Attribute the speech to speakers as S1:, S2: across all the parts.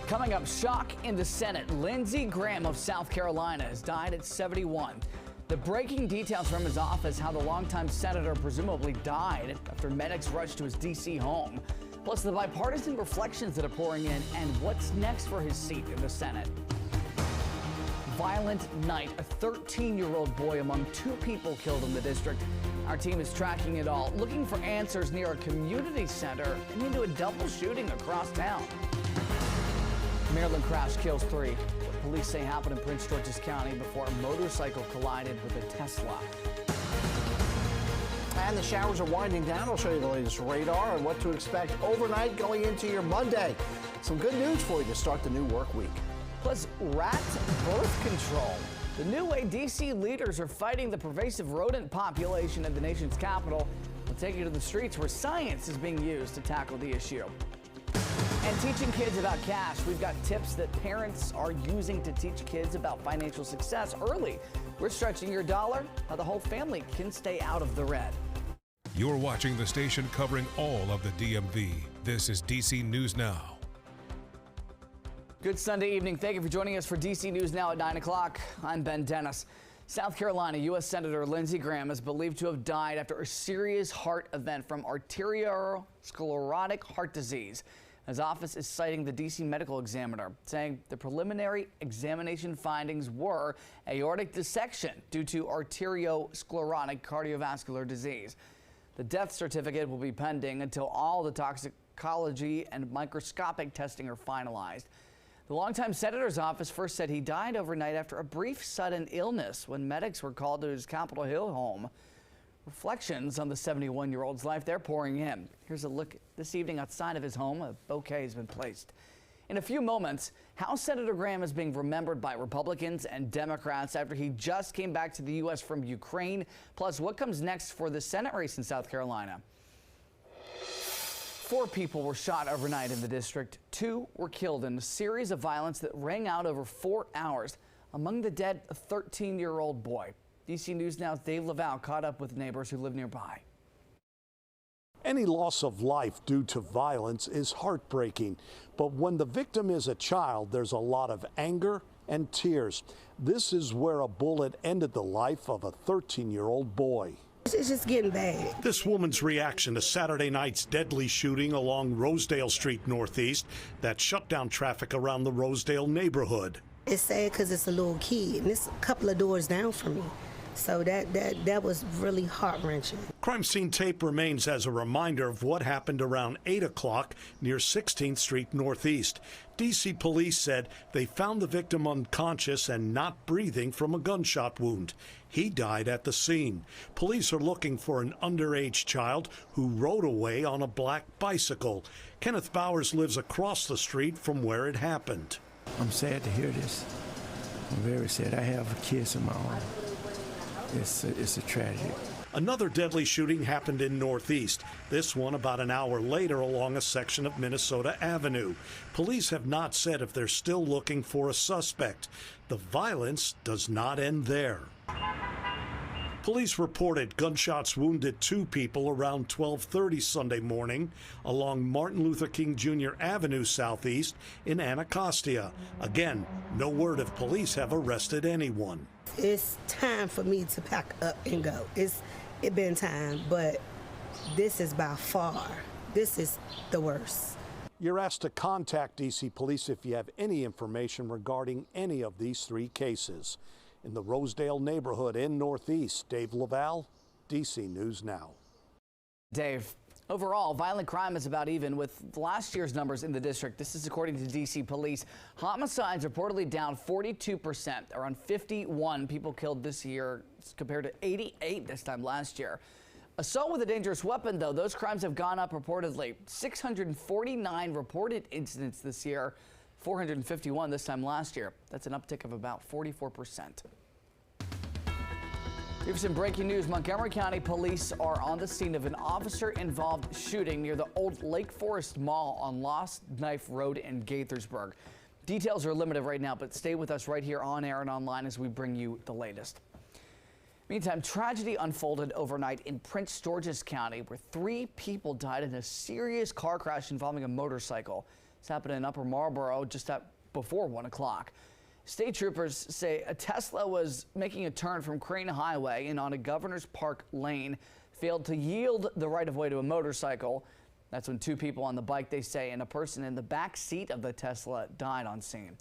S1: Coming up, shock in the Senate. Lindsey Graham of South Carolina has died at 71. The breaking details from his office, how the longtime senator presumably died after medics rushed to his D.C. home. Plus the bipartisan reflections that are pouring in and what's next for his seat in the Senate. Violent night. A 13-year-old boy among two people killed in the district. Our team is tracking it all, looking for answers near a community center and into a double shooting across town. Maryland crash kills 3. What police say happened in Prince George's County before a motorcycle collided with a Tesla.
S2: And the showers are winding down. I'll show you the latest radar and what to expect overnight going into your Monday. Some good news for you to start the new work week.
S1: Plus, rat birth control. The new way D.C. leaders are fighting the pervasive rodent population in the nation's capital. We'll take you to the streets where science is being used to tackle the issue. And teaching kids about cash. We've got tips that parents are using to teach kids about financial success early. We're stretching your dollar, how the whole family can stay out of the red.
S3: You're watching the station covering all of the DMV. This is DC News Now.
S1: Good Sunday evening. Thank you for joining us for DC News Now at 9 o'clock. I'm Ben Dennis. South Carolina U.S. Senator Lindsey Graham is believed to have died after a serious heart event from arteriosclerotic heart disease. His office is citing the D.C. Medical Examiner, saying the preliminary examination findings were aortic dissection due to arteriosclerotic cardiovascular disease. The death certificate will be pending until all the toxicology and microscopic testing are finalized. The longtime senator's office first said he died overnight after a brief sudden illness when medics were called to his Capitol Hill home. Reflections on the 71-year-old's life, they're pouring in. Here's a look this evening outside of his home. A bouquet has been placed. In a few moments, how Senator Graham is being remembered by Republicans and Democrats after he just came back to the U.S. from Ukraine, plus what comes next for the Senate race in South Carolina. 4 people were shot overnight in the district. 2 were killed in a series of violence that rang out over 4 hours. Among the dead, a 13-year-old boy. DC News Now's Dave Laval caught up with neighbors who live nearby.
S4: Any loss of life due to violence is heartbreaking, but when the victim is a child, there's a lot of anger and tears. This is where a bullet ended the life of a 13-year-old boy.
S5: It's just getting bad.
S4: This woman's reaction to Saturday night's deadly shooting along Rosedale Street Northeast that shut down traffic around the Rosedale neighborhood.
S5: It's sad because it's a little kid, and it's a couple of doors down from me. So that was really heart-wrenching.
S4: Crime scene tape remains as a reminder of what happened around 8 o'clock near 16th Street Northeast. D.C. police said they found the victim unconscious and not breathing from a gunshot wound. He died at the scene. Police are looking for an underage child who rode away on a black bicycle. Kenneth Bowers lives across the street from where it happened.
S6: I'm sad to hear this. I'm very sad. I have kids of my own. It's a tragedy.
S4: Another deadly shooting happened in Northeast, this one about an hour later along a section of Minnesota Avenue. Police have not said if they're still looking for a suspect. The violence does not end there. Police reported gunshots wounded 2 people around 12:30 Sunday morning along Martin Luther King Jr. Avenue Southeast in Anacostia. Again, no word if police have arrested anyone.
S5: It's time for me to pack up and go. It's been time, but this is by far, this is the worst.
S4: You're asked to contact D.C. Police if you have any information regarding any of these 3 cases. In the Rosedale neighborhood in Northeast, Dave Laval, DC News Now.
S1: Dave, overall, violent crime is about even with last year's numbers in the district. This is according to DC Police. Homicides reportedly down 42%, around 51 people killed this year compared to 88 this time last year. Assault with a dangerous weapon, though, those crimes have gone up reportedly. 649 reported incidents this year. 451 this time last year. That's an uptick of about 44%. Here's some breaking news. Montgomery County Police are on the scene of an officer-involved shooting near the old Lake Forest Mall on Lost Knife Road in Gaithersburg. Details are limited right now, but stay with us right here on air and online as we bring you the latest. Meantime, tragedy unfolded overnight in Prince George's County, where 3 people died in a serious car crash involving a motorcycle. This happened in Upper Marlboro just before 1 o'clock. State troopers say a Tesla was making a turn from Crane Highway and on a Governor's Park lane failed to yield the right-of-way to a motorcycle. That's when 2 people on the bike, they say, and a person in the back seat of the Tesla died on scene.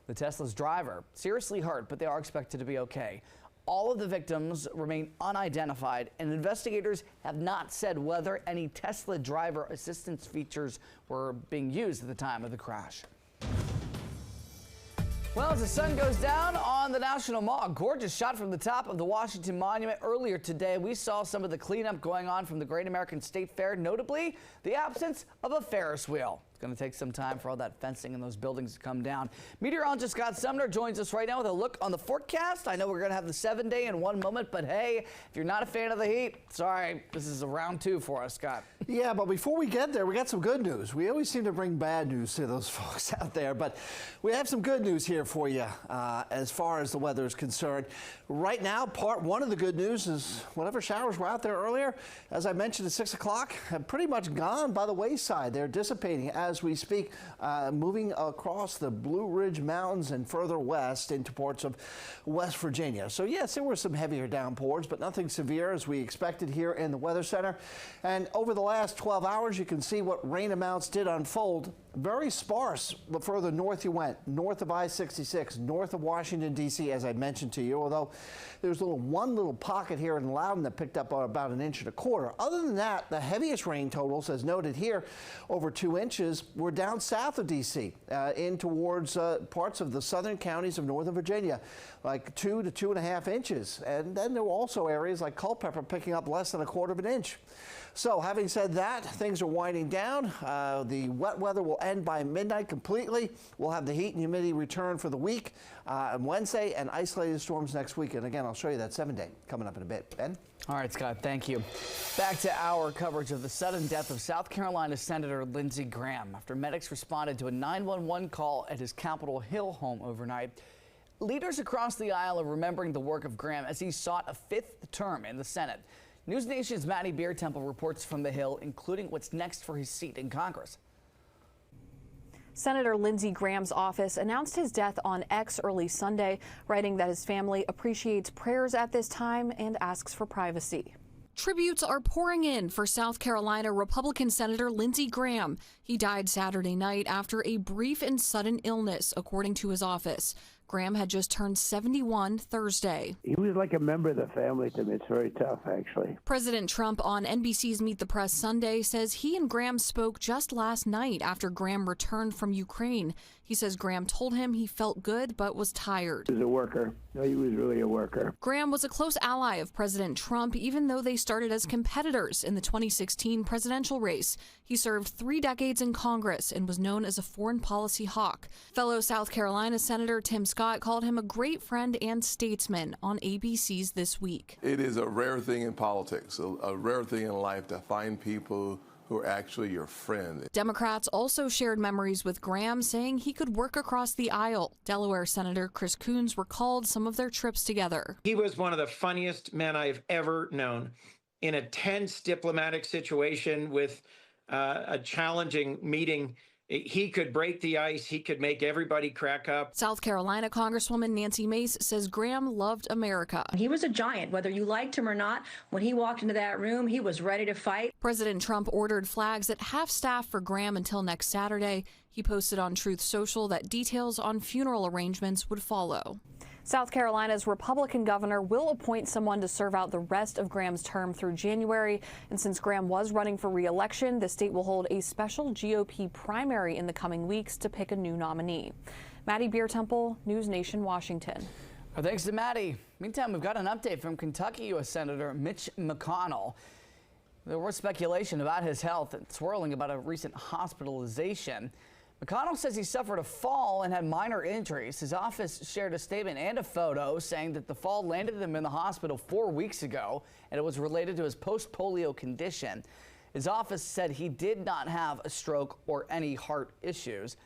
S1: The Tesla's driver seriously hurt, but they are expected to be okay. All of the victims remain unidentified, and investigators have not said whether any Tesla driver assistance features were being used at the time of the crash. Well, as the sun goes down on the National Mall, a gorgeous shot from the top of the Washington Monument. Earlier today, we saw some of the cleanup going on from the Great American State Fair, notably the absence of a Ferris wheel. It's going to take some time for all that fencing and those buildings to come down. Meteorologist Scott Sumner joins us right now with a look on the forecast. I know we're going to have the 7-day in one moment, but hey, if you're not a fan of the heat, sorry, this is a round 2 for us, Scott.
S2: Yeah, but before we get there, we got some good news. We always seem to bring bad news to those folks out there, but we have some good news here for you as far as the weather is concerned. Right now, part 1 of the good news is whatever showers were out there earlier, as I mentioned at 6 o'clock, have pretty much gone by the wayside. They're dissipating as we speak, moving across the Blue Ridge Mountains and further west into parts of West Virginia. So yes, there were some heavier downpours, but nothing severe as we expected here in the Weather Center. And over the last 12 hours, you can see what rain amounts did unfold. Very sparse the further north you went, north of I-66, north of Washington, D.C., as I mentioned to you, although there's one little pocket here in Loudoun that picked up about 1.25 inches. Other than that, the heaviest rain totals, as noted here, over 2 inches, were down south of D.C., in towards parts of the southern counties of northern Virginia, like 2 to 2.5 inches. And then there were also areas like Culpeper picking up less than 1/4 inch. So having said that, things are winding down. The wet weather will end by midnight completely. We'll have the heat and humidity return for the week on Wednesday and isolated storms next week. And again, I'll show you that 7-day coming up in a bit. Ben?
S1: All right, Scott, thank you. Back to our coverage of the sudden death of South Carolina Senator Lindsey Graham after medics responded to a 911 call at his Capitol Hill home overnight. Leaders across the aisle are remembering the work of Graham as he sought a 5th term in the Senate. News Nation's Maddie Beertemple reports from the Hill, including what's next for his seat in Congress.
S7: Senator Lindsey Graham's office announced his death on X early Sunday, writing that his family appreciates prayers at this time and asks for privacy.
S8: Tributes are pouring in for South Carolina Republican Senator Lindsey Graham. He died Saturday night after a brief and sudden illness, according to his office. Graham had just turned 71 Thursday.
S6: He was like a member of the family to me. It's very tough, actually.
S8: President Trump on NBC's Meet the Press Sunday says he and Graham spoke just last night after Graham returned from Ukraine. He says Graham told him he felt good but was tired.
S6: He was a worker. No, he was really a worker.
S8: Graham was a close ally of President Trump, even though they started as competitors in the 2016 presidential race. He served 3 decades in Congress and was known as a foreign policy hawk. Fellow South Carolina Senator Tim Scott called him a great friend and statesman on ABC's This Week.
S9: It is a rare thing in politics, a rare thing in life to find people who are actually your friend.
S8: Democrats also shared memories with Graham, saying he could work across the aisle. Delaware Senator Chris Coons recalled some of their trips together.
S10: He was one of the funniest men I've ever known. In a tense diplomatic situation with a challenging meeting, he could break the ice. He could make everybody crack up.
S8: South Carolina Congresswoman Nancy Mace says Graham loved America.
S11: He was a giant, whether you liked him or not. When he walked into that room, he was ready to fight.
S8: President Trump ordered flags at half staff for Graham until next Saturday. He posted on Truth Social that details on funeral arrangements would follow.
S7: South Carolina's Republican governor will appoint someone to serve out the rest of Graham's term through January. And since Graham was running for re-election, the state will hold a special GOP primary in the coming weeks to pick a new nominee. Maddie Beertemple, News Nation, Washington.
S1: Well, thanks to Maddie. Meantime, we've got an update from Kentucky U.S. Senator Mitch McConnell. There was speculation about his health and swirling about a recent hospitalization. McConnell says he suffered a fall and had minor injuries. His office shared a statement and a photo saying that the fall landed him in the hospital 4 weeks ago and it was related to his post-polio condition. His office said he did not have a stroke or any heart issues.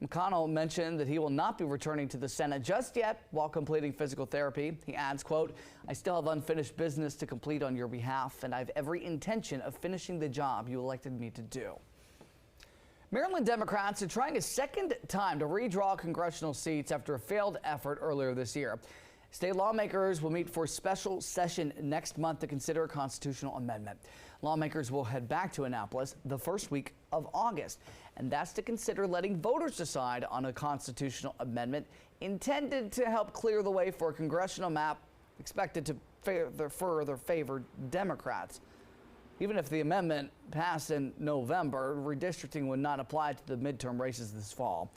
S1: McConnell mentioned that he will not be returning to the Senate just yet while completing physical therapy. He adds, quote, "I still have unfinished business to complete on your behalf, and I have every intention of finishing the job you elected me to do." Maryland Democrats are trying a second time to redraw congressional seats after a failed effort earlier this year. State lawmakers will meet for a special session next month to consider a constitutional amendment. Lawmakers will head back to Annapolis the first week of August, and that's to consider letting voters decide on a constitutional amendment intended to help clear the way for a congressional map expected to further favor Democrats. Even if the amendment passed in November, redistricting would not apply to the midterm races this fall.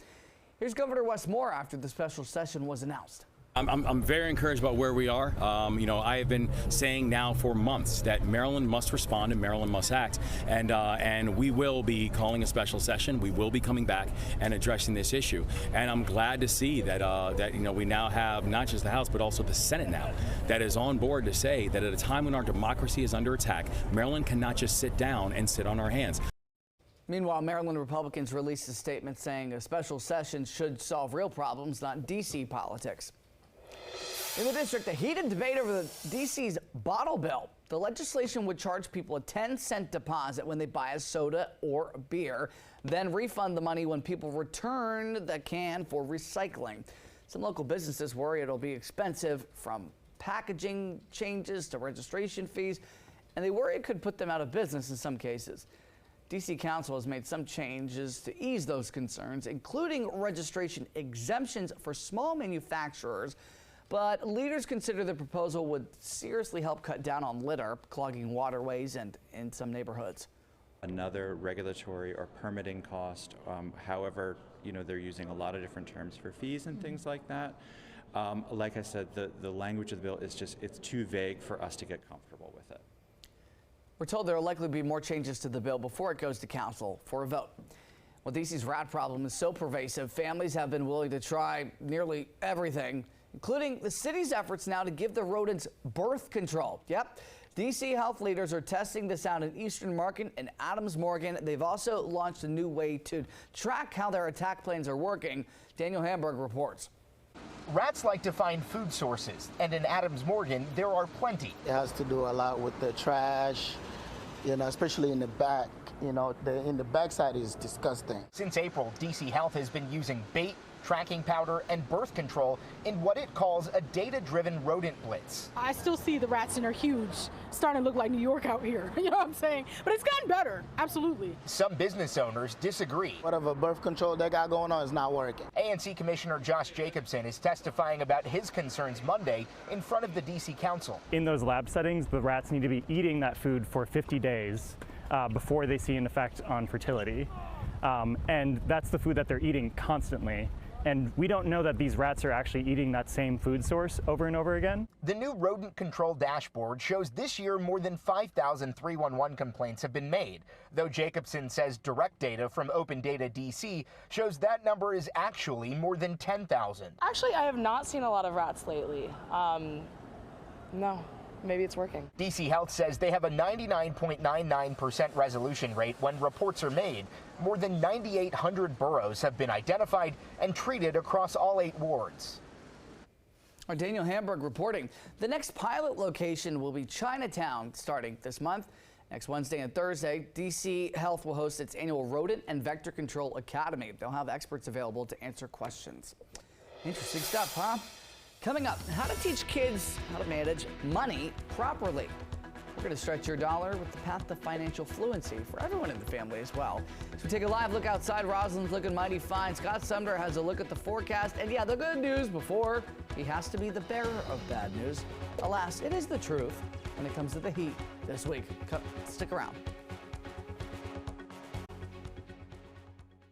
S1: Here's Governor Wes Moore after the special session was announced.
S12: I'm very encouraged about where we are. I have been saying now for months that Maryland must respond and Maryland must act, and we will be calling a special session. We will be coming back and addressing this issue. And I'm glad to see that we now have not just the House but also the Senate now that is on board to say that at a time when our democracy is under attack, Maryland cannot just sit down and sit on our hands.
S1: Meanwhile, Maryland Republicans released a statement saying a special session should solve real problems, not D.C. politics. In the district, a heated debate over the D.C.'s bottle bill. The legislation would charge people a 10-cent deposit when they buy a soda or a beer, then refund the money when people return the can for recycling. Some local businesses worry it'll be expensive, from packaging changes to registration fees, and they worry it could put them out of business in some cases. D.C. Council has made some changes to ease those concerns, including registration exemptions for small manufacturers. But leaders consider the proposal would seriously help cut down on litter, clogging waterways and in some neighborhoods.
S13: Another regulatory or permitting cost. However, they're using a lot of different terms for fees and things like that. Like I said, the language of the bill it's too vague for us to get comfortable with it.
S1: We're told there will likely be more changes to the bill before it goes to council for a vote. Well, D.C.'s rat problem is so pervasive, families have been willing to try nearly everything, including the city's efforts now to give the rodents birth control. Yep. D.C. health leaders are testing this out in Eastern Market and Adams Morgan. They've also launched a new way to track how their attack plans are working. Daniel Hamburg reports.
S14: Rats like to find food sources, and in Adams Morgan, there are plenty.
S15: It has to do a lot with the trash, especially in the back. In the backside is disgusting.
S14: Since April, D.C. Health has been using bait, tracking powder, and birth control in what it calls a data-driven rodent blitz.
S16: I still see the rats and they're huge, starting to look like New York out here. You know what I'm saying? But it's gotten better, absolutely.
S14: Some business owners disagree.
S15: Whatever birth control they got going on is not working.
S14: ANC Commissioner Josh Jacobson is testifying about his concerns Monday in front of the D.C. Council.
S17: In those lab settings, the rats need to be eating that food for 50 days before they see an effect on fertility. And that's the food that they're eating constantly. And we don't know that these rats are actually eating that same food source over and over again.
S14: The new rodent control dashboard shows this year more than 5,000 311 complaints have been made, though Jacobson says direct data from Open Data DC shows that number is actually more than 10,000.
S18: Actually, I have not seen a lot of rats lately. No. Maybe it's working.
S14: DC Health says they have a 99.99% resolution rate when reports are made. More than 9,800 burrows have been identified and treated across all 8 wards.
S1: Our Daniel Hamburg reporting. The next pilot location will be Chinatown starting this month. Next Wednesday and Thursday, DC Health will host its annual Rodent and Vector Control Academy. They'll have experts available to answer questions. Interesting stuff, huh? Coming up, how to teach kids how to manage money properly. We're going to stretch your dollar with the path to financial fluency for everyone in the family as well. So we take a live look outside. Rosalind's looking mighty fine. Scott Sumner has a look at the forecast. And yeah, the good news before he has to be the bearer of bad news. Alas, it is the truth when it comes to the heat this week. Stick around.